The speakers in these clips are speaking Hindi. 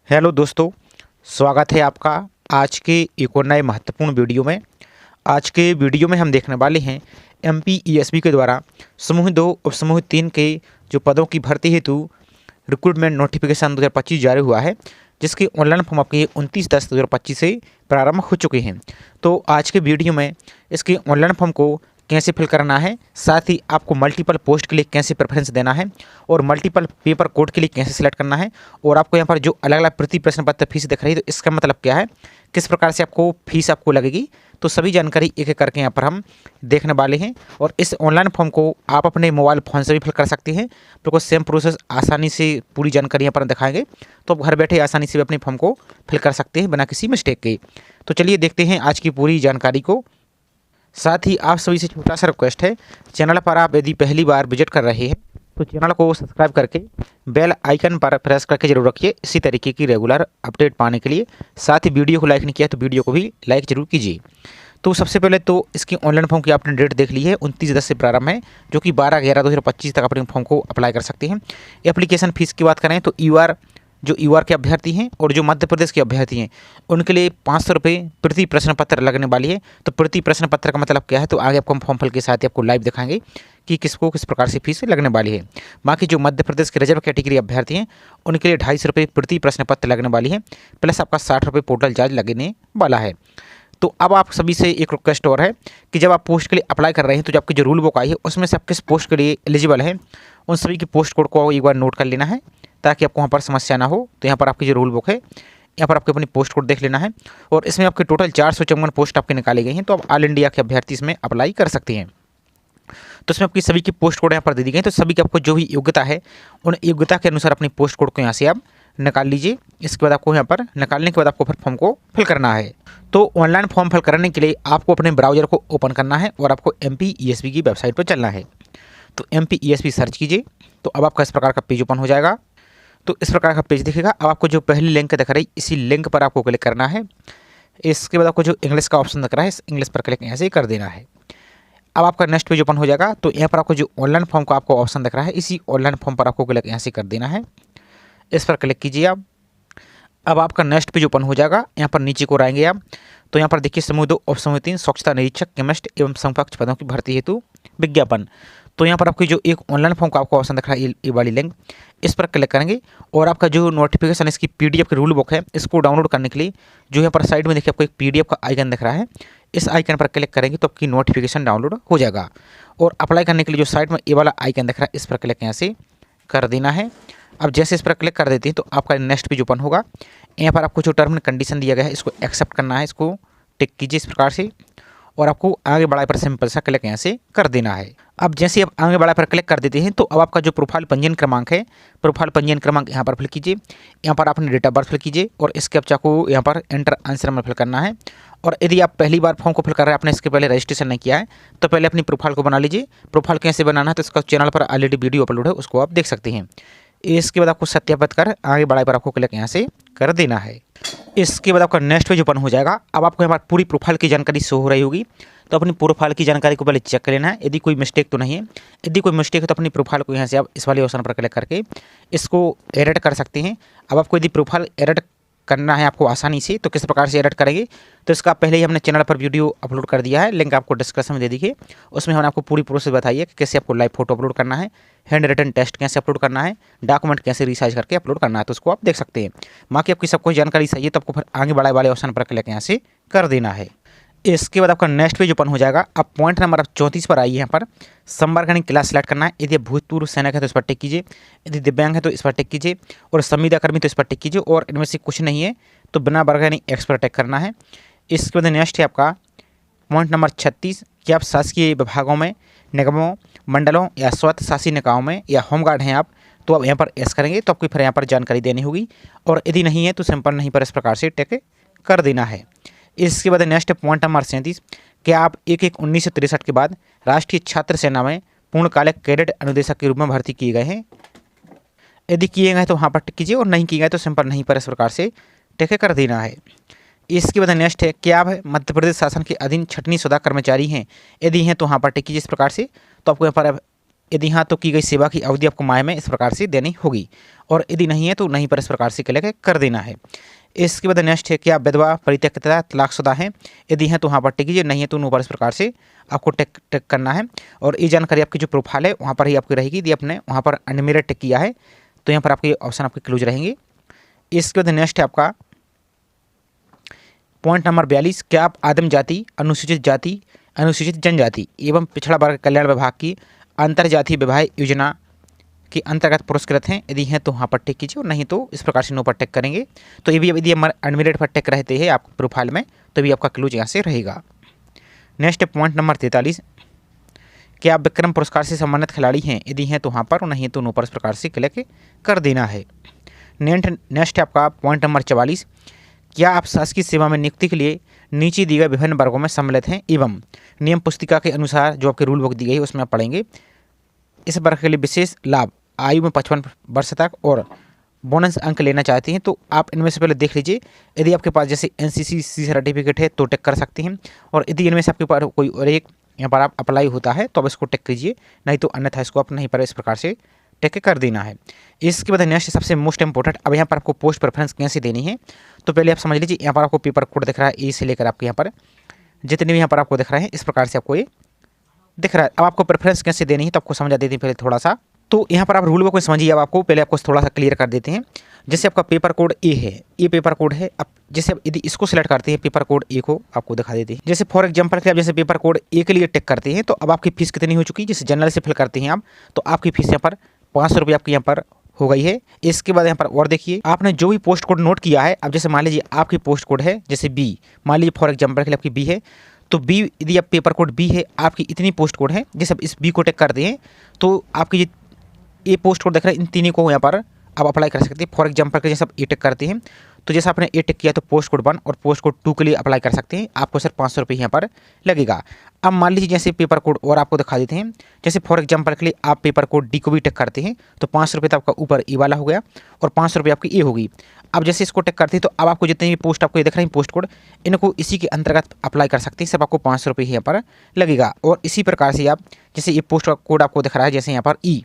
हेलो दोस्तों, स्वागत है आपका आज के एक और नए महत्वपूर्ण वीडियो में। आज के वीडियो में हम देखने वाले हैं एमपीईएसबी के द्वारा समूह 2 और समूह 3 के जो पदों की भर्ती हेतु रिक्रूटमेंट नोटिफिकेशन 2025 जारी हुआ है, जिसके ऑनलाइन फॉर्म आपके 29/10/2025 से प्रारंभ हो चुके हैं। तो आज के वीडियो में इसके ऑनलाइन फॉर्म को कैसे फिल करना है, साथ ही आपको मल्टीपल पोस्ट के लिए कैसे प्रेफरेंस देना है और मल्टीपल पेपर कोड के लिए कैसे सिलेक्ट करना है, और आपको यहाँ पर जो अलग अलग प्रति प्रश्न पत्र फीस दिख रही है, तो इसका मतलब क्या है, किस प्रकार से आपको फीस आपको लगेगी, तो सभी जानकारी एक एक करके यहाँ पर हम देखने वाले हैं। और इस ऑनलाइन फॉर्म को आप अपने मोबाइल फ़ोन से भी फिल कर सकते हैं, बिल्कुल सेम प्रोसेस आसानी से पूरी जानकारी यहाँ पर दिखाएंगे, तो आप घर बैठे आसानी से भी अपने फॉर्म को फिल कर सकते हैं बिना किसी मिस्टेक के। तो चलिए देखते हैं आज की पूरी जानकारी को। साथ ही आप सभी से छोटा सा रिक्वेस्ट है, चैनल पर आप यदि पहली बार विजिट कर रहे हैं तो चैनल को सब्सक्राइब करके बेल आइकन पर प्रेस करके जरूर रखिए, इसी तरीके की रेगुलर अपडेट पाने के लिए। साथ ही वीडियो को लाइक नहीं किया तो वीडियो को भी लाइक जरूर कीजिए। तो सबसे पहले तो इसकी ऑनलाइन फॉर्म की आपने डेट देख ली है, 29/10 से प्रारंभ है, जो कि 12/11/2025 तक अपने फॉर्म को अप्लाई कर सकते हैं। एप्लीकेशन फ़ीस की बात करें तो यूआर के अभ्यर्थी हैं और जो मध्य प्रदेश के अभ्यर्थी हैं उनके लिए 500 रुपये प्रति प्रश्न पत्र लगने वाली है। तो प्रति प्रश्न पत्र का मतलब क्या है, तो आगे आपको हम फॉर्म फिल के साथ ही आपको लाइव दिखाएंगे कि किसको किस प्रकार से फीस लगने वाली है। बाकी जो मध्य प्रदेश के रिजर्व कैटेगरी अभ्यर्थी हैं उनके लिए 250 रुपये प्रति प्रश्न पत्र लगने वाली है, प्लस आपका 60 रुपये पोर्टल चार्ज लगने वाला है। तो अब आप सभी से एक रिक्वेस्ट और है कि जब आप पोस्ट के लिए अप्लाई कर रहे हैं तो जो आपकी जो रूल बुक आई है उसमें से आप किस पोस्ट के लिए एलिजिबल हैं, उन सभी की पोस्ट कोड को एक बार नोट कर लेना है ताकि आपको वहाँ पर समस्या ना हो। तो यहाँ पर आपकी जो रूल बुक है, यहाँ पर आपको अपनी पोस्ट कोड देख लेना है, और इसमें आपके टोटल 454 पोस्ट आपके निकाली गई हैं। तो आप ऑल इंडिया के अभ्यर्थी इसमें अप्लाई कर सकते हैं। तो इसमें आपकी सभी की पोस्ट कोड यहाँ पर दे दी गई, तो सभी की आपको जो भी योग्यता है उन योग्यता के अनुसार अपनी पोस्ट कोड को यहाँ से आप निकाल लीजिए। इसके बाद आपको यहाँ पर निकालने के बाद आपको फिर फॉर्म को फिल करना है। तो ऑनलाइन फॉर्म फिल करने के लिए आपको अपने ब्राउज़र को ओपन करना है और आपको एमपीईएसबी की वेबसाइट पर चलना है। तो एमपीईएसबी सर्च कीजिए, तो अब आपका इस प्रकार का पेज ओपन हो जाएगा। तो इस प्रकार का पेज दिखेगा। अब आपको जो पहली लिंक दिख रही है इसी लिंक पर आपको क्लिक करना है। इसके बाद आपको जो इंग्लिश का ऑप्शन दिख रहा है इस इंग्लिश पर क्लिक ऐसे ही कर देना है। अब आपका नेक्स्ट पेज ओपन हो जाएगा। तो यहाँ पर आपको जो ऑनलाइन फॉर्म का आपको ऑप्शन दिख रहा है इसी ऑनलाइन फॉर्म पर आपको क्लिक यहाँ से कर देना है। इस पर क्लिक कीजिए आप। अब आपका नेक्स्ट पेज ओपन हो जाएगा। यहाँ पर नीचे को आएंगे आप, तो यहाँ पर देखिए समूह 2 और समूह 3 स्वच्छता निरीक्षक केमिस्ट एवं समकक्ष पदों की भर्ती हेतु विज्ञापन। तो यहाँ पर आपकी जो एक ऑनलाइन फॉर्म का आपको ऑप्शन दिख रहा है ये वाली लिंक, इस पर क्लिक करेंगे और आपका जो नोटिफिकेशन इसकी पीडीएफ की रूल बुक है इसको डाउनलोड करने के लिए जो यहाँ पर साइड में देखिए आपको एक पीडीएफ का आइकन दिख रहा है, इस आइकन पर क्लिक करेंगे तो आपकी नोटिफिकेशन डाउनलोड हो जाएगा। और अप्लाई करने के लिए जो साइड में ये वाला आइकन दिख रहा है इस पर क्लिक यहाँ से कर देना है। अब जैसे इस पर क्लिक कर देते हैं तो आपका नेक्स्ट पेज ओपन होगा। यहाँ पर आपको जो टर्म एंड कंडीशन दिया गया है इसको एक्सेप्ट करना है, इसको टिक कीजिए इस प्रकार से, और आपको आगे बढ़ाए पर सिंपल सा क्लिक यहाँ से कर देना है। अब जैसे आप आगे बढ़ाए पर क्लिक कर देते हैं तो अब आपका जो प्रोफाइल पंजीयन क्रमांक है, प्रोफाइल पंजीयन क्रमांक यहाँ पर फिल कीजिए। यहाँ पर अपनी डेट ऑफ बर्थ फिल कीजिए और इसके कैप्चा को यहाँ पर एंटर आंसर में फिल करना है। और यदि आप पहली बार फॉर्म को फिल कर रहे हैं, आपने इसके पहले रजिस्ट्रेशन नहीं किया है, तो पहले अपनी प्रोफाइल को बना लीजिए। प्रोफाइल कैसे बनाना है तो इसका चैनल पर ऑलरेडी वीडियो अपलोड है, उसको आप देख सकते हैं। इसके बाद आपको सत्यापित कर आगे बढ़ाए पर आपको क्लिक यहाँ से कर देना है। इसके बाद आपका नेक्स्ट पेज ओपन हो जाएगा। अब आपको यहाँ पर पूरी प्रोफाइल की जानकारी शो हो रही होगी, तो अपनी प्रोफाइल की जानकारी को पहले चेक कर लेना है, यदि कोई मिस्टेक तो नहीं है। यदि कोई मिस्टेक है तो अपनी प्रोफाइल को यहाँ से आप इस वाले ऑप्शन पर क्लिक करके इसको एडिट कर सकते हैं। अब आपको यदि प्रोफाइल एडिट करना है आपको आसानी से, तो किस प्रकार से एडिट करेंगे, तो इसका पहले ही हमने चैनल पर वीडियो अपलोड कर दिया है, लिंक आपको डिस्क्रिप्शन में दे दीजिए। उसमें हमने आपको पूरी प्रोसेस बताई है कि कैसे आपको लाइव फोटो अपलोड करना है, हैंड रिटन टेस्ट कैसे अपलोड करना है, डॉक्यूमेंट कैसे रिसाइज करके अपलोड करना है, तो उसको आप देख सकते हैं। बाकी आपकी सब कुछ जानकारी सही है तो आपको फिर आगे बढ़ाए वाले ऑप्शन पर क्लिक यहाँ से कर देना है। इसके बाद आपका नेक्स्ट पेज ओपन हो जाएगा। अब पॉइंट नंबर 34 पर आइए। यहाँ पर संवर्गणी क्लास सेलेक्ट करना है। यदि भूतपूर्व सैनिक है तो इस पर टिक कीजिए, यदि दिव्यांग है तो इस पर टिक कीजिए, और संविदा कर्मी तो इस पर टिक कीजिए, और इनमें से कुछ नहीं है तो बिना वर्गणी एक्स पर टिक करना है। इसके बाद नेक्स्ट है आपका पॉइंट नंबर 36 कि आप शासकीय विभागों में, निगमों, मंडलों या स्वतः शासी निकायों में या होमगार्ड हैं आप, तो आप यहाँ पर एस करेंगे तो आपको फिर यहाँ पर जानकारी देनी होगी, और यदि नहीं है तो सिंपल नहीं पर इस प्रकार से टिक कर देना है। इसके बाद नेक्स्ट पॉइंट नंबर 37 कि आप 1/1/1963 के बाद राष्ट्रीय छात्र सेना में पूर्णकालिक कैडेट अनुदेशक के रूप में भर्ती किए गए हैं। यदि किए गए तो वहाँ पर टिक कीजिए, और नहीं किए गए तो सिंपल नहीं पर इस प्रकार से टिक कर देना है। इसके बाद नेक्स्ट है कि आप मध्य प्रदेश शासन के अधीन छटनी शुदा कर्मचारी हैं, यदि हैं तो वहाँ पर टिक कीजिए इस प्रकार से, तो आपको यहाँ पर यदि हाँ तो की गई सेवा की अवधि आपको माह में इस प्रकार से देनी होगी, और यदि नहीं है तो नहीं पर इस प्रकार से क्लिक कर देना है। इसके बाद नेक्स्ट है कि आप विधवा, परित्यक्ता, तलाकशुदा हैं, यदि हैं तो वहाँ पर टिक कीजिए, नहीं है तो ऊपर इस प्रकार से आपको टिक करना है। और ये जानकारी आपकी जो प्रोफाइल है वहाँ पर ही आपकी रहेगी। यदि आपने वहाँ पर अनमेरिड टिक किया है तो यहाँ पर आपके ऑप्शन आपके क्लोज रहेंगे। इसके बाद नेक्स्ट है आपका पॉइंट नंबर 42, क्या आप आदिम जाति, अनुसूचित जाति, अनुसूचित जनजाति एवं पिछड़ा वर्ग कल्याण विभाग की अंतर्जातीय विवाह योजना के अंतर्गत पुरस्कृत हैं, यदि हैं तो वहाँ पर टिक कीजिए, और नहीं तो इस प्रकार से नो पर टिक करेंगे। तो ये भी यदि हमारे अनमेरिड पर टिक रहते हैं आप प्रोफाइल में तो भी आपका क्लोज यहाँ से रहेगा। नेक्स्ट पॉइंट नंबर 43, क्या आप विक्रम पुरस्कार से सम्मानित खिलाड़ी हैं, यदि हैं तो वहाँ पर, नहीं तो नो पर इस प्रकार से क्लिक कर देना है। नेक्स्ट है आपका पॉइंट नंबर 44, क्या आप शासकीय सेवा में नियुक्ति के लिए नीचे दिए गए विभिन्न वर्गों में सम्मिलित हैं एवं नियम पुस्तिका के अनुसार जो आपके रूल बुक दी गई है उसमें आप पढ़ेंगे। इस वर्ग के लिए विशेष लाभ आयु में 55 वर्ष तक और बोनस अंक लेना चाहते हैं तो आप इनमें से पहले देख लीजिए। यदि आपके पास जैसे NCC सर्टिफिकेट है तो टिक कर सकते हैं, और यदि इनमें से आपके पास कोई और एक यहाँ पर आप अप्लाई होता है तो आप इसको टिक कीजिए, नहीं तो अन्यथा इसको आप नहीं पर इस प्रकार से टिक कर देना है। इसके बाद नेक्स्ट सबसे मोस्ट इंपॉर्टेंट, अब यहाँ पर आपको पोस्ट प्रेफरेंस कैसे देनी है तो पहले आप समझ लीजिए। यहाँ पर आपको पेपर कोड दिख रहा है, ए से लेकर आपके यहाँ पर जितने भी यहाँ पर आपको दिख रहे हैं इस प्रकार से आपको ये दिख रहा है। अब आपको प्रेफरेंस कैसे देनी है तो आपको समझा देते हैं पहले थोड़ा सा। तो यहाँ पर आप रूल बुक को समझिए। अब आपको पहले आपको थोड़ा सा क्लियर कर देते हैं। जैसे आपका पेपर कोड ए है, ये पेपर कोड है। अब जैसे आप यदि इसको सिलेक्ट करते हैं पेपर कोड ए को आपको दिखा देते हैं। जैसे फॉर एग्जांपल के आप जैसे पेपर कोड ए के लिए टिक करते हैं तो अब आपकी फीस कितनी हो चुकी है। जैसे जनरल से फिल करते हैं आप तो आपकी फीस यहाँ पर 500 रुपये आपकी यहाँ पर हो गई है। इसके बाद यहाँ पर और देखिए आपने जो भी पोस्ट कोड नोट किया है। अब जैसे मान लीजिए आपकी पोस्ट कोड है जैसे बी, मान लीजिए फॉर एग्जांपल के लिए आपकी बी है तो बी, यदि आप पेपर कोड बी है आपकी इतनी पोस्ट कोड है, जैसे आप इस बी को टिक करते हैं तो आपकी ये पोस्ट कोड देख रहे हैं इन तीनों को यहाँ पर आप अप्लाई कर सकते हैं। फॉर एग्जांपल के जैसे आप ए टिक करते हैं तो जैसे आपने ए टिक किया तो पोस्ट कोड 1 और पोस्ट कोड 2 के लिए अप्लाई कर सकते हैं। आपको सिर्फ 500 रुपये यहाँ पर लगेगा। अब मान लीजिए जैसे पेपर कोड और आपको दिखा देते हैं। जैसे फॉर एग्जांपल के लिए आप पेपर कोड डी को भी टिक करते हैं तो 500 रुपये तो आपका ऊपर ए वाला हो गया और 500 रुपये आपकी ए होगी। अब जैसे इसको टिक करते हैं तो अब आपको जितनी भी पोस्ट आपको ये दिख रही है पोस्ट कोड, इनको इसी के अंतर्गत अप्लाई कर सकते हैं। सिर्फ आपको 500 रुपये यहाँ पर लगेगा। और इसी प्रकार से आप जैसे ये पोस्ट कोड आपको दिख रहा है जैसे यहाँ पर ई,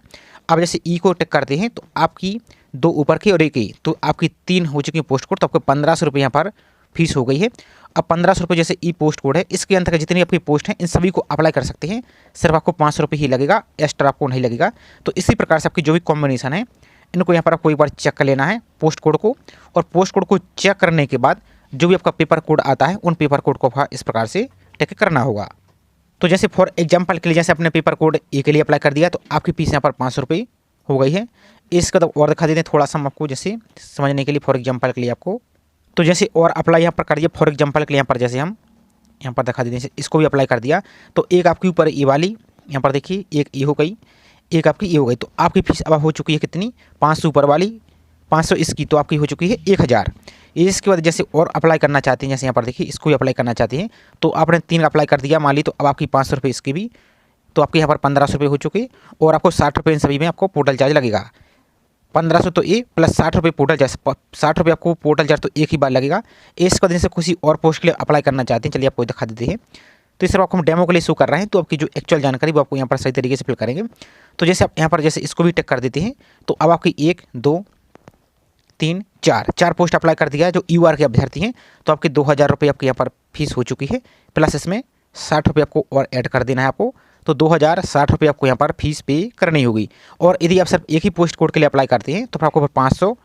अब जैसे ई को टिक करते हैं तो आपकी 2 ऊपर की और 1 की, तो आपकी 3 हो चुकी है पोस्ट कोड। तो आपको 1500 रुपये यहाँ पर फीस हो गई है। अब 1500 रुपये जैसे ई पोस्ट कोड है इसके अंतर्गत जितनी आपकी पोस्ट हैं इन सभी को अप्लाई कर सकते हैं। सिर्फ आपको 500 रुपये ही लगेगा, एक्स्ट्रा आपको नहीं लगेगा। तो इसी प्रकार से आपकी जो भी कॉम्बिनेशन है इनको यहाँ पर आपको एक बार चेक कर लेना है पोस्ट कोड को, और पोस्ट कोड को चेक करने के बाद जो भी आपका पेपर कोड आता है उन पेपर कोड को इस प्रकार से टिक करना होगा। तो जैसे फॉर एग्जांपल के लिए जैसे अपने पेपर कोड ए के लिए अप्लाई कर दिया तो आपकी फीस यहाँ पर 500 रुपये हो गई है। इसका तो और दिखा देते हैं थोड़ा सा हम आपको जैसे समझने के लिए। फॉर एग्जांपल के लिए आपको तो जैसे और अप्लाई यहाँ पर कर दिया। फॉर एग्जांपल के लिए यहाँ पर जैसे हम यहाँ पर दिखा देते हैं इसको भी अप्लाई कर दिया तो एक आपके ऊपर ए वाली यहाँ पर देखिए एक ए हो गई, एक आपकी ए हो गई। तो आपकी फीस अब हो चुकी है कितनी, 500 ऊपर वाली 500 इसकी, तो आपकी हो चुकी है 1000। इसके बाद जैसे और अप्लाई करना चाहते हैं जैसे यहाँ पर देखिए इसको भी अप्लाई करना चाहते हैं तो आपने 3 अप्लाई कर दिया मान ली, तो अब आपकी 500 रुपये इसकी भी, तो आपके यहाँ पर 1500 रुपये हो चुके। और आपको 60 रुपये इन सभी में आपको पोर्टल चार्ज लगेगा। 1500 तो ए प्लस 60 रुपये पोर्टल चार्ज, 60 रुपये आपको पोर्टल चार्ज तो एक ही बार लगेगा। इसके बाद जैसे किसी और पोस्ट के लिए अप्लाई करना चाहते हैं, चलिए आपको दिखा देते हैं। तो इस तरह आपको हम डेमो के लिए शो कर रहे हैं तो आपकी जो एक्चुअल जानकारी वो आपको यहाँ पर सही तरीके से फिल करेंगे। तो जैसे आप यहाँ पर जैसे इसको भी टिक कर देते हैं तो अब आपकी 1 2 3 4 पोस्ट अप्लाई कर दिया है जो UR के अभ्यर्थी हैं। तो आपके 2000 रुपये आपकी यहाँ पर फीस हो चुकी है, प्लस इसमें 60 रुपये आपको और ऐड कर देना है आपको। तो 2060 रुपये आपको यहाँ पर फीस पे करनी होगी। और यदि आप सिर्फ एक ही पोस्ट कोड के लिए अप्लाई करते हैं तो फिर आपको 500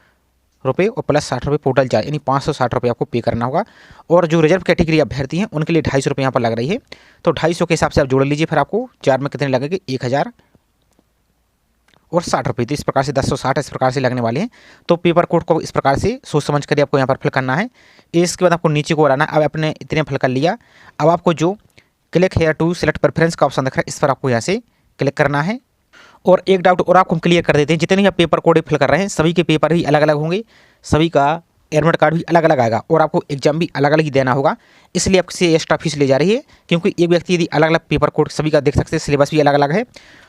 रुपये और प्लस 60 रुपये पोर्टल चार्ज, यानी 560 रुपये आपको पे करना होगा। और जो रिजर्व कैटेगरी अभ्यर्थी हैं उनके लिए 250 रुपये यहाँ पर लग रही है। तो 250 के हिसाब से आप जोड़ लीजिए, फिर आपको 4 में कितने लगेंगे 1000 और 60 रुपये। तो इस प्रकार से 1060 इस प्रकार से लगने वाले हैं। तो पेपर कोड को इस प्रकार से सोच समझ कर आपको यहाँ पर फिल करना है। इसके बाद आपको नीचे को आना है। अब आपने इतने फिल कर लिया, अब आपको जो click here to select preference का ऑप्शन दिख रहा है इस पर आपको यहाँ से क्लिक करना है। और एक डाउट और आपको हम क्लियर कर देते हैं, जितने भी आप पेपर कोड फिल कर रहे हैं सभी के पेपर भी अलग अलग होंगे, सभी का एडमिट कार्ड भी अलग अलग आएगा और आपको एग्जाम भी अलग अलग ही देना होगा। इसलिए आपसे एक्स्ट्रा फीस ले जा रही है, क्योंकि एक व्यक्ति यदि अलग अलग पेपर कोड सभी का देख सकते हैं, सिलेबस भी अलग अलग है।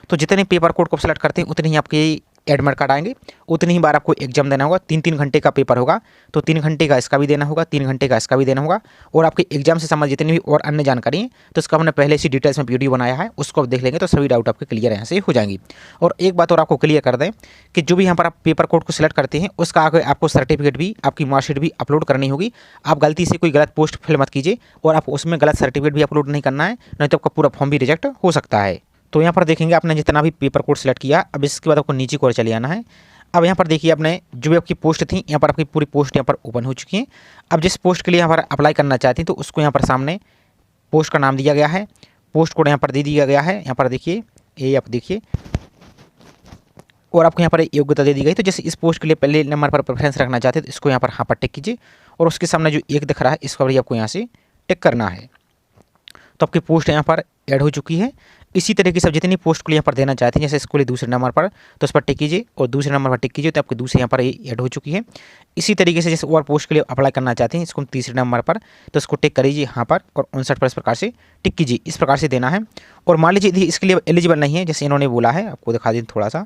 तो जितने पेपर कोड को सिलेक्ट करते हैं उतनी ही आपकी एडमिट कार्ड आएंगे उतनी ही बार आपको एग्जाम देना होगा। 3-3 घंटे का पेपर होगा, तो 3 घंटे का इसका भी देना होगा, 3 घंटे का इसका भी देना होगा। और आपके एग्जाम से संबंधित जितनी भी और अन्य जानकारी है तो इसका हमने पहले से डिटेल्स में वीडियो बनाया है, उसको आप देख लेंगे तो सभी डाउट आपके क्लियर यहाँ से हो जाएंगी। और एक बात और आपको क्लियर कर दें कि जो भी यहाँ पर आप पेपर कोड को सिलेक्ट करते हैं उसका आगे आपको सर्टिफिकेट भी, आपकी मार्कशीट भी अपलोड करनी होगी। आप गलती से कोई गलत पोस्ट फिल मत कीजिए और आप उसमें गलत सर्टिफिकेट भी अपलोड नहीं करना है, नहीं तो आपका पूरा फॉर्म भी रिजेक्ट हो सकता है। तो यहाँ पर देखेंगे आपने जितना भी पेपर कोड सेलेक्ट किया, अब इसके बाद आपको नीचे की ओर चले आना है। अब यहाँ पर देखिए आपने जो भी आपकी पोस्ट थी, यहाँ पर आपकी पूरी पोस्ट यहाँ पर ओपन हो चुकी है। अब जिस पोस्ट के लिए यहाँ पर अप्लाई करना चाहती हैं तो उसको यहाँ पर सामने पोस्ट का नाम दिया गया है, पोस्ट कोड यहाँ पर दे दिया गया है। यहाँ पर देखिए ये आप देखिए, और आपको यहाँ पर योग्यता दे दी गई। तो जैसे इस पोस्ट के लिए पहले नंबर पर प्रेफरेंस रखना चाहते हैं तो इसको यहाँ पर हाँ पर टिक कीजिए, और उसके सामने जो एक दिख रहा है इसका भी आपको यहाँ से टिक करना है। तो आपकी पोस्ट यहाँ पर ऐड हो चुकी है। इसी तरीके से जितनी पोस्ट को यहाँ पर देना चाहते हैं, जैसे इसको लिए दूसरे नंबर पर तो उस पर टिक कीजिए और दूसरे नंबर पर टिक कीजिए, तो आपकी दूसरे यहाँ पर ऐड हो चुकी है। इसी तरीके से जैसे और पोस्ट के लिए अप्लाई करना चाहते हैं इसको तीसरे नंबर पर तो इसको टिक करिए यहाँ पर और 59 पर इस प्रकार से टिक कीजिए, इस प्रकार से देना है। और मान लीजिए यदि इसके लिए एलिजिबल नहीं है, जैसे इन्होंने बोला है, आपको दिखा दें थोड़ा सा,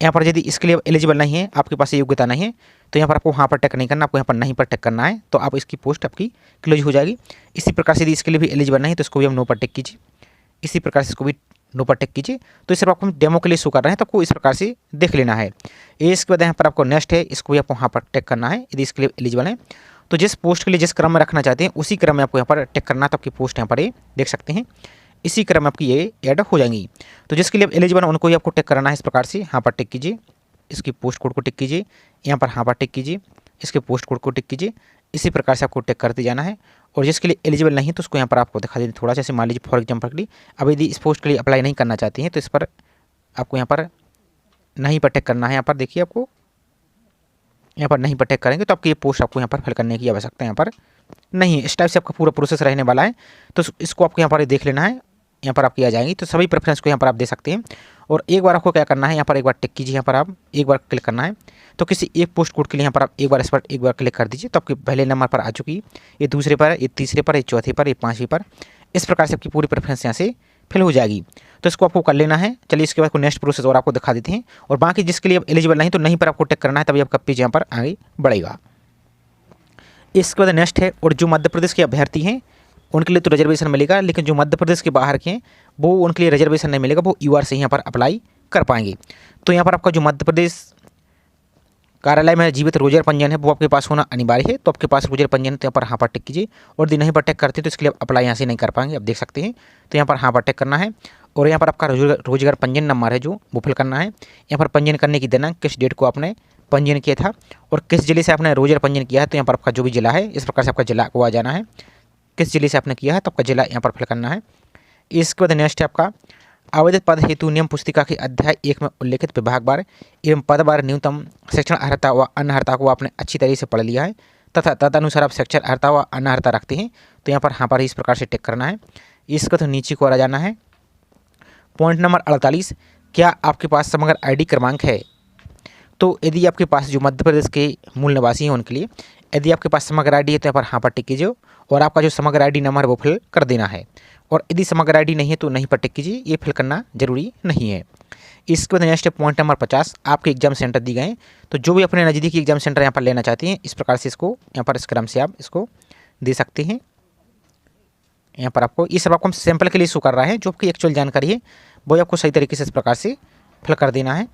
यहाँ पर यदि इसके लिए एलिजिबल नहीं है, आपके पास योग्यता नहीं है, तो यहाँ पर आपको हाँ पर टिक नहीं करना, आपको यहाँ पर नहीं पर टिक करना है, तो आप इसकी पोस्ट आपकी क्लोज हो जाएगी। इसी प्रकार से यदि इसके लिए भी एलिजिबल नहीं है तो इसको भी हम नो पर टिक कीजिए, इसी प्रकार से इसको भी नो पर टिक कीजिए। तो इस तरह आपको हम डेमो के लिए शो कर रहे हैं, तो आपको इस प्रकार से देख लेना है। इसके बाद यहाँ पर आपको नेक्स्ट है, इसको भी आपको हाँ पर टिक करना है यदि इसके लिए एलिजिबल है। तो जिस पोस्ट के लिए जिस क्रम में रखना चाहते हैं उसी क्रम में आपको यहाँ पर टिक करना है, तो आपकी पोस्ट यहाँ पर ये देख सकते हैं इसी क्रम में आपकी ये ऐड हो जाएंगी। तो जिसके लिए एलिजिबल है उनको ही आपको टिक करना है, इस प्रकार से हाँ पर टिक कीजिए, इसकी पोस्ट कोड को टिक कीजिए, यहाँ पर हाँ पर टिक कीजिए, इसके पोस्ट कोड को टिक कीजिए, इसी प्रकार से आपको टिक करते जाना है। और जिसके लिए एलिजिबल नहीं तो उसको यहाँ पर आपको दिखा दें थोड़ा सा, जैसे मान लीजिए फॉर एग्जाम्पल के लिए अब यदि इस पोस्ट के लिए अप्लाई नहीं करना चाहती हैं तो इस पर आपको यहाँ पर नहीं पर टिक करना है। यहाँ पर देखिए आपको यहाँ पर नहीं पर टिक करेंगे तो आपकी ये पोस्ट आपको यहाँ पर फिल करने की आवश्यकता यहाँ पर नहीं है। इस टाइप से आपका पूरा प्रोसेस रहने वाला है, तो इसको आपको यहाँ पर देख लेना है। यहाँ पर आपकी आ जाएंगी तो सभी प्रेफरेंस को यहाँ पर आप दे सकते हैं। और एक बार आपको क्या करना है, यहाँ पर एक बार टिक कीजिए, यहाँ पर आप एक बार क्लिक करना है। तो किसी एक पोस्ट कोड के लिए यहाँ पर आप एक बार इस पर एक बार क्लिक कर दीजिए, तो आपके पहले नंबर पर आ चुकी है, ये दूसरे पर, ये तीसरे पर, ये चौथे पर, ये पाँचवीं पर। इस प्रकार से आपकी पूरी प्रेफरेंस यहाँ से फिल हो जाएगी। तो इसको आपको कर लेना है। चलिए इसके बाद नेक्स्ट प्रोसेस और आपको दिखा देते हैं। और बाकी जिसके लिए एलिजिबल नहीं तो नहीं पर आपको टिक करना है, तभी आपका पेज यहाँ पर आगे बढ़ेगा। इसके बाद नेक्स्ट है, और जो मध्य प्रदेश के अभ्यर्थी हैं उनके लिए तो रिजर्वेशन मिलेगा, लेकिन जो मध्य प्रदेश के बाहर के हैं वो उनके लिए रिजर्वेशन नहीं मिलेगा, वो यूआर से यहाँ पर अप्लाई कर पाएंगे। तो यहाँ पर आपका जो मध्य प्रदेश कार्यालय में जीवित रोजगार पंजीयन है वो आपके पास होना अनिवार्य है। तो आपके पास रोजगार पंजीयन है तो यहाँ पर हाँ पर टिक कीजिए, और यदि नहीं पर टिक करते तो इसके लिए अप्लाई यहाँ से नहीं कर पाएंगे, आप देख सकते हैं। तो यहाँ पर हाँ पर टिक करना है, और यहाँ पर आपका रोजगार पंजीयन नंबर है जो वो फिल करना है। यहाँ पर पंजीयन करने की दिनांक, किस डेट को आपने पंजीयन किया था और किस जिले से आपने रोजगार पंजीयन किया है, तो यहाँ पर आपका जो भी जिला है इस प्रकार से आपका जिला को आ जाना है। किस जिले से आपने किया है तो आपका जिला यहाँ पर फिल करना है। इसके बाद नेक्स्ट है आपका आवेदित पद हेतु नियम पुस्तिका के अध्याय 1 में उल्लेखित विभागवार एवं पदवार न्यूनतम शिक्षण अर्हता व अन्य अर्हता को आपने अच्छी तरीके से पढ़ लिया है तथा तदनुसार आप शिक्षण अर्हता व अन्य अर्हता रखते हैं, तो यहाँ पर हाँ पर इस प्रकार से टिक करना है। इसका तो नीचे को आ जाना है। पॉइंट नंबर 48, क्या आपके पास समग्र ID क्रमांक है? तो यदि आपके पास जो मध्य प्रदेश के मूल निवासी हैं उनके लिए यदि आपके पास समग्र ID है तो यहाँ पर हाँ पर टिक कीजिए, और आपका जो समग्र ID नंबर है वो फिल कर देना है। और यदि समग्र ID नहीं है तो नहीं पर टिक कीजिए, ये फिल करना जरूरी नहीं है। इसके बाद नेक्स्ट पॉइंट नंबर 50, आपके एग्जाम सेंटर दिए गए, तो जो भी अपने नज़दीकी एग्जाम सेंटर यहाँ पर लेना चाहते हैं इस प्रकार से इसको यहाँ पर इस क्रम से आप इसको दे सकते हैं। यहाँ पर आपको ये सब आपको हम सैंपल के लिए शो कर रहा है, जो आपकी एक्चुअल जानकारी है वो आपको सही तरीके से इस प्रकार से फिल कर देना है।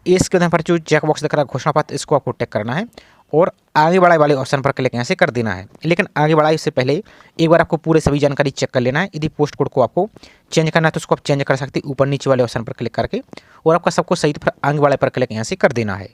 इसके यहाँ पर जो चेक बॉक्स दिख रहा है घोषणा पत्र, इसको आपको टिक करना है और आगे बढ़ाए वाले ऑप्शन पर क्लिक यहाँ से कर देना है। लेकिन आगे बढ़ाए से पहले एक बार आपको पूरे सभी जानकारी चेक कर लेना है। यदि पोस्ट कोड को आपको चेंज करना है तो उसको आप चेंज कर सकते हैं ऊपर नीचे वाले ऑप्शन पर क्लिक करके, और आपका सबको सही फिर आगे वाले पर क्लिक यहाँ से कर देना है।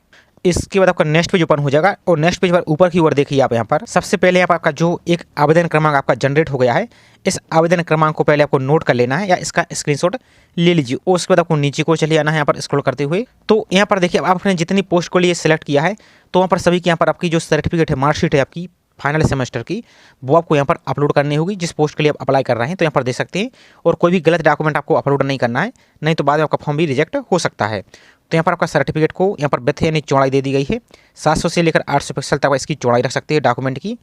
इसके बाद आपका नेक्स्ट पेज ओपन हो जाएगा, और नेक्स्ट पेज पर ऊपर की ओर देखिए आप यहाँ पर सबसे पहले यहाँ पर आपका जो एक आवेदन क्रमांक आपका जनरेट हो गया है, इस आवेदन क्रमांक को पहले आपको नोट कर लेना है या इसका स्क्रीनशॉट ले लीजिए। और उसके बाद आपको नीचे को चले आना है यहाँ पर स्क्रॉल करते हुए। तो यहाँ पर देखिए आपने जितनी पोस्ट को लिए सेलेक्ट किया है तो वहाँ पर सभी के यहाँ पर आपकी जो सर्टिफिकेट है, मार्कशीट है आपकी फाइनल सेमेस्टर की, वो आपको यहाँ पर अपलोड करनी होगी जिस पोस्ट के लिए आप अप्लाई कर रहे हैं। तो यहाँ पर दे सकते हैं, और कोई भी गलत डॉक्यूमेंट आपको अपलोड नहीं करना है, नहीं तो बाद में आपका फॉर्म भी रिजेक्ट हो सकता है। तो यहाँ पर आपका सर्टिफिकेट को यहाँ पर विड्थ यानी चौड़ाई दे दी गई है, 700 से लेकर 800 पिक्सल तक इसकी चौड़ाई रख सकते हैं डॉक्यूमेंट की,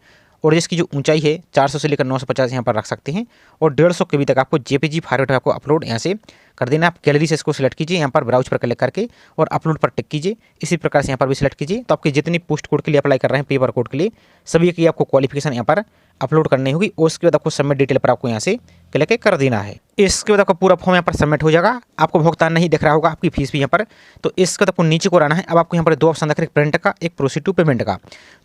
और जिसकी जो ऊंचाई है 400 से लेकर 950 यहाँ पर रख सकते हैं, और 150 KB तक आपको JPG फॉर्मेट में आपको अपलोड यहाँ से कर देना। आप गैलरी से इसको सिलेक्ट कीजिए, यहाँ पर ब्राउज पर क्लिक करके और अपलोड पर टिक कीजिए। इसी प्रकार से यहाँ पर भी सिलेक्ट कीजिए। तो आपके जितनी पोस्ट कोड के लिए अप्लाई कर रहे हैं, पेपर कोड के लिए, सभी की आपको क्वालिफिकेशन यहाँ पर अपलोड करनी होगी और उसके बाद आपको सबमिट डिटेल पर आपको यहाँ से क्लिक कर देना है। इसके बाद आपका पूरा फॉर्म यहाँ पर सबमिट हो जाएगा। आपको भुगतान नहीं दिख रहा होगा, आपकी फीस भी यहाँ पर। तो इसके बाद आपको नीचे को आना है। अब आपको यहाँ पर दो ऑप्शन दिख रहे हैं, एक प्रिंट का, एक प्रोसीड टू पेमेंट का।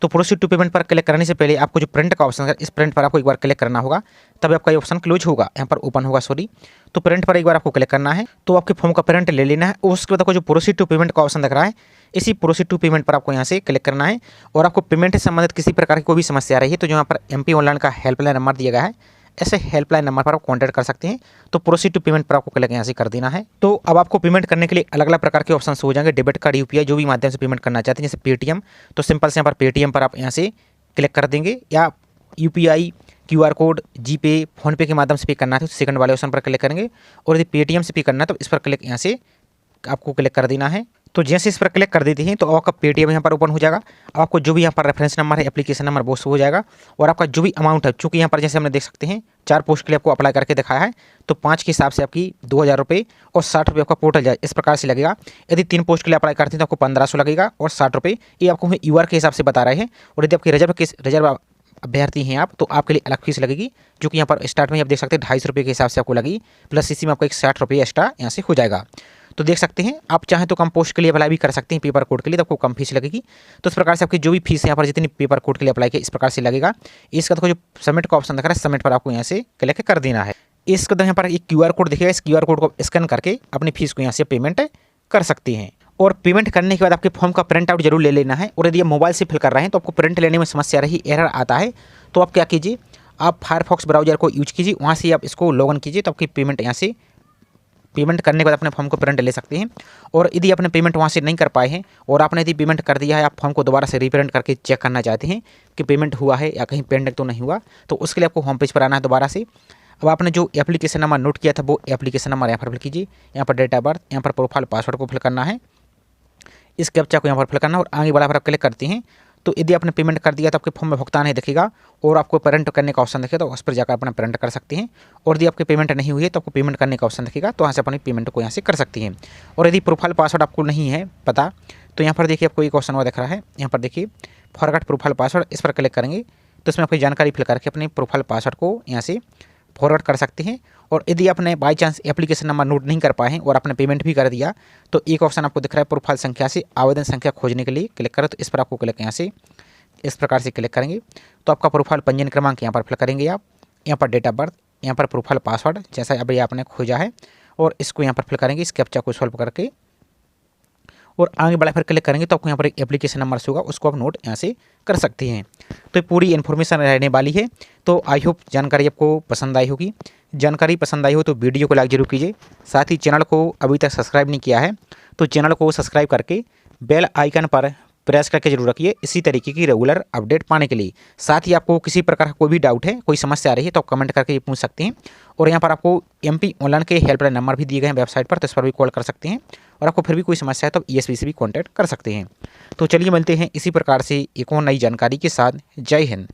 तो प्रोसीड टू पेमेंट पर क्लिक करने से पहले आपको जो प्रिंट का ऑप्शन है, इस प्रिंट पर आपको एक बार क्लिक करना होगा, तब आपका ये ऑप्शन क्लोज होगा, यहाँ पर ओपन होगा, सॉरी। तो प्रिंट पर एक बार आपको क्लिक करना है। तो आपके फॉर्म का प्रिंट ले लेना है। उसके बाद आपको जो प्रोसीड टू पेमेंट का ऑप्शन दिख रहा है, इसी प्रोसीड टू पेमेंट पर आपको यहाँ से क्लिक करना है। और आपको पेमेंट से संबंधित किसी प्रकार की कोई भी समस्या आ रही है तो जो यहाँ पर MP ऑनलाइन का हेल्पलाइन नंबर दिया गया है, ऐसे हेल्पलाइन नंबर पर आप कॉन्टैक्ट कर सकते हैं। तो प्रोसीड टू पेमेंट पर आपको क्लिक यहाँ से कर देना है। तो अब आपको पेमेंट करने के लिए अलग अलग प्रकार के ऑप्शन हो जाएंगे, डेबिट कार्ड, UPI, जो भी माध्यम से पेमेंट करना चाहते हैं, जैसे पेटीएम। तो सिंपल से यहाँ पर पेटीएम पर आप यहाँ से क्लिक कर देंगे, या UPI, QR कोड, जीपे, फोनपे के माध्यम से पे करना है तो सेकंड वाले ऑप्शन पर क्लिक करेंगे। और यदि पेटीएम से पे करना है तो इस पर क्लिक यहाँ से आपको क्लिक कर देना है। तो जैसे इस पर क्लिक कर देते हैं तो आपका पेटीएम यहाँ पर ओपन हो जाएगा। अब आपको जो भी यहाँ पर रेफरेंस नंबर है, एप्लीकेशन नंबर, वो हो जाएगा। और आपका जो भी अमाउंट है, चूँकि यहाँ पर जैसे हमने देख सकते हैं 4 पोस्ट के लिए आपको अप्लाई करके दिखाया है, तो 5 के हिसाब से आपकी 2000 रुपये और 60 रुपये आपका पोर्टल जाए, इस प्रकार से लगेगा। यदि 3 पोस्ट के लिए अप्लाई करते हैं तो आपको 1500 लगेगा और 60 रुपये, ये आपको UR के हिसाब से बता रहे हैं। और यदि आपकी रिजर्व अभ्यर्थी हैं आप, तो आपके लिए अलग फीस लगेगी, जो कि यहाँ पर स्टार्ट में आप देख सकते हैं 250 रुपये के हिसाब से आपको लगी, प्लस इसी में आपको एक 60 रुपये एक्स्ट्रा यहाँ से हो जाएगा। तो देख सकते हैं, आप चाहें तो कम पोस्ट के लिए अप्लाई भी कर सकते हैं, पेपर कोड के लिए, तो आपको कम फीस लगेगी। तो इस प्रकार से आपकी जो भी फीस है यहाँ पर जितनी पेपर कोड के लिए अप्लाई की, इस प्रकार से लगेगा। इसका तो जो सबमिट का ऑप्शन दिख रहा है, सबमिट पर आपको यहाँ से क्लिक कर देना है। इसके बाद यहाँ पर एक QR कोड दिखेगा, इस QR कोड को स्कैन करके अपनी फीस को यहाँ से पेमेंट कर सकती हैं। और पेमेंट करने के बाद आपके फॉर्म का प्रिंट आउट जरूर ले लेना है। और यदि आप मोबाइल से फिल कर रहे हैं तो आपको प्रिंट लेने में समस्या रही, एरर आता है, तो आप क्या कीजिए, आप फायरफॉक्स ब्राउजर को यूज कीजिए, वहाँ से आप इसको लॉगिन कीजिए, तो आपकी पेमेंट यहाँ से पेमेंट करने के बाद अपने फॉर्म को प्रिंट ले सकते हैं। और यदि आपने पेमेंट वहाँ से नहीं कर पाए हैं और आपने यदि पेमेंट कर दिया है, आप फॉर्म को दोबारा से रीप्रिंट करके चेक करना चाहते हैं कि पेमेंट हुआ है या कहीं पेंडिंग तो नहीं हुआ, तो उसके लिए आपको होम पेज पर आना है दोबारा से। अब आपने जो एप्लीकेशन नंबर नोट किया था, वो एप्लीकेशन नंबर यहाँ पर फिल कीजिए, यहाँ पर डेट ऑफ बर्थ, यहाँ पर प्रोफाइल पासवर्ड को फिल करना है, इस कैप्चा को यहाँ पर फिल करना है और आगे बढ़ा पर आप क्लिक करते हैं। तो यदि आपने पेमेंट कर दिया तो आपके फॉर्म में भुगतान नहीं दिखेगा और आपको प्रिंट करने का ऑप्शन दिखेगा, तो उस पर जाकर अपना प्रिंट कर सकते हैं। और यदि आपकी पेमेंट नहीं हुई है तो आपको पेमेंट करने का ऑप्शन दिखेगा, तो यहाँ से अपनी पेमेंट को यहाँ से कर सकती हैं। और यदि प्रोफाइल पासवर्ड आपको नहीं है पता, तो यहाँ पर देखिए आपको एक ऑप्शन और दिख रहा है, यहाँ पर देखिए फॉरगेट प्रोफाइल पासवर्ड, इस पर क्लिक करेंगे तो इसमें आपकी जानकारी फिल करके अपने प्रोफाइल पासवर्ड को यहाँ से फॉरवर्ड कर सकते हैं। और यदि आपने by chance application number note नहीं कर पाए हैं और आपने पेमेंट भी कर दिया, तो एक ऑप्शन आपको दिख रहा है प्रोफाइल संख्या से आवेदन संख्या खोजने के लिए क्लिक करें, तो इस पर आपको क्लिक यहाँ से इस प्रकार से क्लिक करेंगे। तो आपका प्रोफाइल पंजीयन क्रमांक यहाँ पर फिल करेंगे आप, यहाँ पर डेट ऑफ बर्थ, यहाँ पर प्रोफाइल पासवर्ड जैसा अभी आपने खोजा है, और इसको यहाँ पर फिल करेंगे, इस कैप्चा को सॉल्व करके और आगे बढ़ा फिर क्लिक करेंगे तो आपको यहाँ पर एक एप्लीकेशन नंबर से होगा, उसको आप नोट यहाँ से कर सकते हैं। तो ये पूरी इन्फॉर्मेशन रहने वाली है। तो आई होप जानकारी आपको पसंद आई होगी। जानकारी पसंद आई हो तो वीडियो को लाइक जरूर कीजिए, साथ ही चैनल को अभी तक सब्सक्राइब नहीं किया है तो चैनल को सब्सक्राइब करके बेल आइकन पर प्रेस करके जरूर रखिए, इसी तरीके की रेगुलर अपडेट पाने के लिए। साथ ही आपको किसी प्रकार का कोई भी डाउट है, कोई समस्या आ रही है तो आप कमेंट करके ये पूछ सकते हैं। और यहाँ पर आपको MP ऑनलाइन के हेल्पलाइन नंबर भी दिए गए हैं वेबसाइट पर, तो इस पर भी कॉल कर सकते हैं। और आपको फिर भी कोई समस्या है तो ESP से भी कॉन्टैक्ट कर सकते हैं। तो चलिए मिलते हैं इसी प्रकार से एक और नई जानकारी के साथ। जय हिंद।